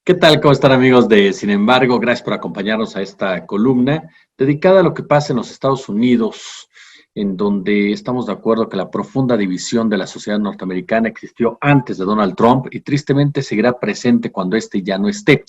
¿Qué tal? ¿Cómo están amigos de Sin embargo? Gracias por acompañarnos a esta columna dedicada a lo que pasa en los Estados Unidos, en donde estamos de acuerdo que la profunda división de la sociedad norteamericana existió antes de Donald Trump y tristemente seguirá presente cuando éste ya no esté.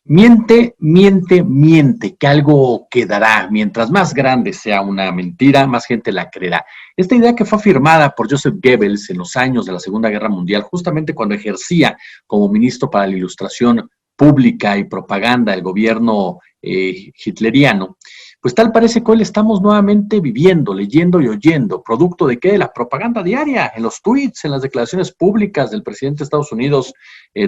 Miente, miente, miente, que algo quedará. Mientras más grande sea una mentira, más gente la creerá. Esta idea que fue afirmada por Joseph Goebbels en los años de la Segunda Guerra Mundial, justamente cuando ejercía como ministro para la Ilustración Pública y Propaganda del gobierno hitleriano, pues tal parece que hoy le estamos nuevamente viviendo, leyendo y oyendo, producto de qué, de la propaganda diaria, en los tweets, en las declaraciones públicas del presidente de Estados Unidos,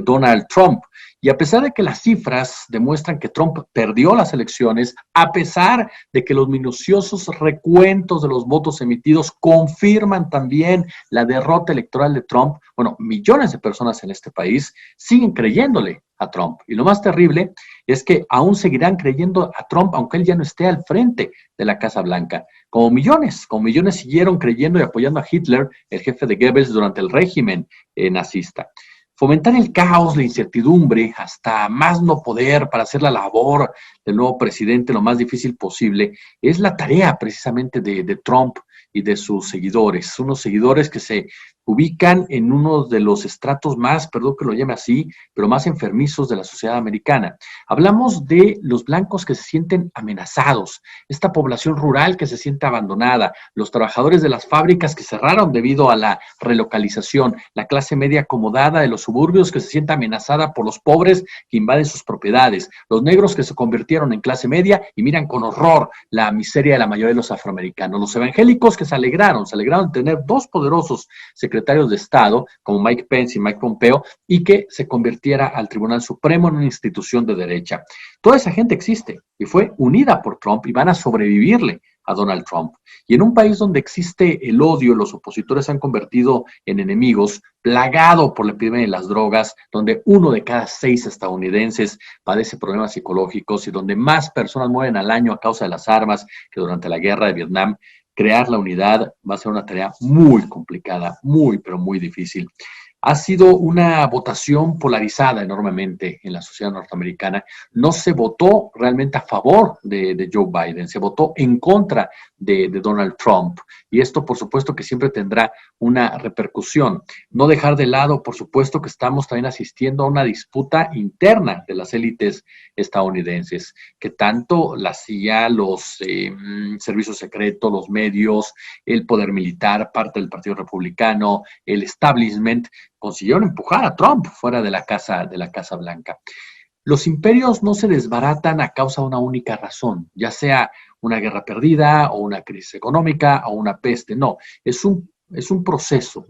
Donald Trump. Y a pesar de que las cifras demuestran que Trump perdió las elecciones, a pesar de que los minuciosos recuentos de los votos emitidos confirman también la derrota electoral de Trump, bueno, millones de personas en este país siguen creyéndole a Trump. Y lo más terrible es que aún seguirán creyendo a Trump, aunque él ya no esté al frente de la Casa Blanca. Como millones siguieron creyendo y apoyando a Hitler, el jefe de Goebbels, durante el régimen nazista. Fomentar el caos, la incertidumbre, hasta más no poder para hacer la labor del nuevo presidente lo más difícil posible, es la tarea precisamente de Trump y de sus seguidores. Unos seguidores que se ubican en uno de los estratos más, perdón que lo llame así, pero más enfermizos de la sociedad americana. Hablamos de los blancos que se sienten amenazados, esta población rural que se siente abandonada, los trabajadores de las fábricas que cerraron debido a la relocalización, la clase media acomodada de los suburbios que se siente amenazada por los pobres que invaden sus propiedades, los negros que se convirtieron en clase media y miran con horror la miseria de la mayoría de los afroamericanos, los evangélicos que se alegraron de tener dos poderosos secretarios de Estado, como Mike Pence y Mike Pompeo, y que se convirtiera al Tribunal Supremo en una institución de derecha. Toda esa gente existe y fue unida por Trump y van a sobrevivirle a Donald Trump. Y en un país donde existe el odio, los opositores se han convertido en enemigos, plagado por la epidemia de las drogas, donde 1 de cada 6 estadounidenses padece problemas psicológicos y donde más personas mueren al año a causa de las armas que durante la guerra de Vietnam, crear la unidad va a ser una tarea muy complicada, muy, pero muy difícil. Ha sido una votación polarizada enormemente en la sociedad norteamericana. No se votó realmente a favor de Joe Biden, se votó en contra de Donald Trump. Y esto, por supuesto, que siempre tendrá una repercusión. No dejar de lado, por supuesto, que estamos también asistiendo a una disputa interna de las élites estadounidenses, que tanto la CIA, los servicios secretos, los medios, el poder militar, parte del Partido Republicano, el establishment, consiguieron empujar a Trump fuera de la Casa Blanca. Los imperios no se desbaratan a causa de una única razón, ya sea una guerra perdida o una crisis económica o una peste, no, es un proceso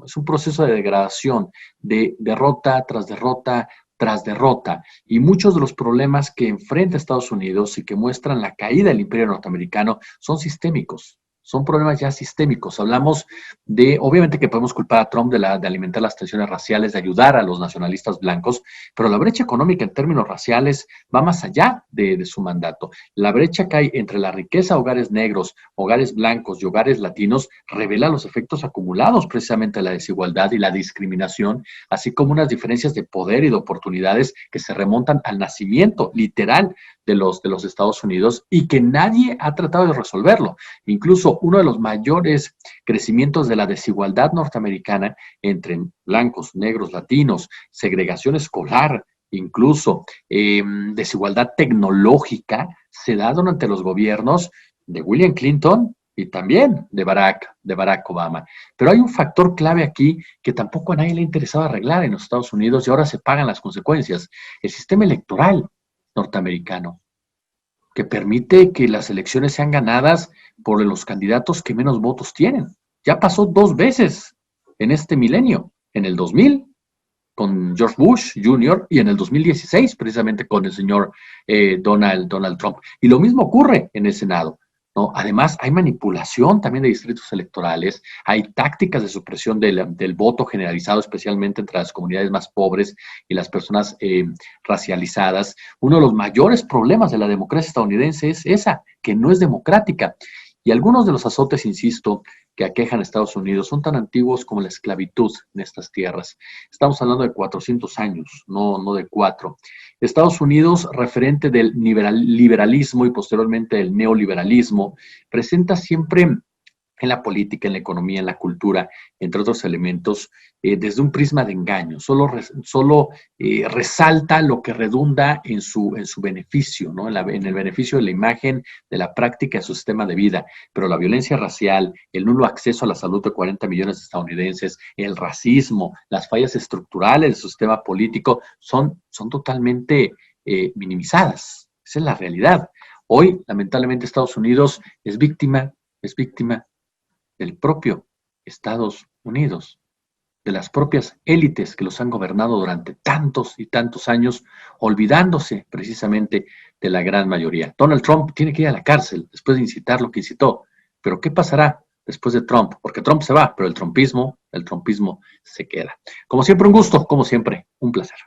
de degradación, de derrota tras derrota tras derrota. Y muchos de los problemas que enfrenta Estados Unidos y que muestran la caída del imperio norteamericano son sistémicos. Son problemas ya sistémicos. Hablamos de, obviamente que podemos culpar a Trump de alimentar las tensiones raciales, de ayudar a los nacionalistas blancos, pero la brecha económica en términos raciales va más allá de su mandato. La brecha que hay entre la riqueza de hogares negros, hogares blancos y hogares latinos revela los efectos acumulados precisamente de la desigualdad y la discriminación, así como unas diferencias de poder y de oportunidades que se remontan al nacimiento literal de los Estados Unidos y que nadie ha tratado de resolverlo. Incluso uno de los mayores crecimientos de la desigualdad norteamericana entre blancos, negros, latinos, segregación escolar, incluso desigualdad tecnológica, se da durante los gobiernos de William Clinton y también de Barack Obama. Pero hay un factor clave aquí que tampoco a nadie le ha interesado arreglar en los Estados Unidos y ahora se pagan las consecuencias. El sistema electoral norteamericano, que permite que las elecciones sean ganadas por los candidatos que menos votos tienen. Ya pasó 2 veces en este milenio, en el 2000 con George Bush Jr. y en el 2016 precisamente con el señor Donald Trump. Y lo mismo ocurre en el Senado. ¿No? Además, hay manipulación también de distritos electorales, hay tácticas de supresión del voto generalizado, especialmente entre las comunidades más pobres y las personas racializadas. Uno de los mayores problemas de la democracia estadounidense es esa, que no es democrática. Y algunos de los azotes, insisto, que aquejan a Estados Unidos son tan antiguos como la esclavitud en estas tierras. Estamos hablando de 400 años, no de 4. Estados Unidos, referente del liberalismo y posteriormente del neoliberalismo, presenta siempre en la política, en la economía, en la cultura, entre otros elementos, desde un prisma de engaño. Solo resalta lo que redunda en su beneficio, ¿no? En el beneficio de la imagen, de la práctica de su sistema de vida. Pero la violencia racial, el nulo acceso a la salud de 40 millones de estadounidenses, el racismo, las fallas estructurales del sistema político son totalmente minimizadas. Esa es la realidad. Hoy, lamentablemente, Estados Unidos es víctima del propio Estados Unidos, de las propias élites que los han gobernado durante tantos y tantos años, olvidándose precisamente de la gran mayoría. Donald Trump tiene que ir a la cárcel después de incitar lo que incitó, pero ¿qué pasará después de Trump? Porque Trump se va, pero el trumpismo se queda. Como siempre, un gusto, como siempre, un placer.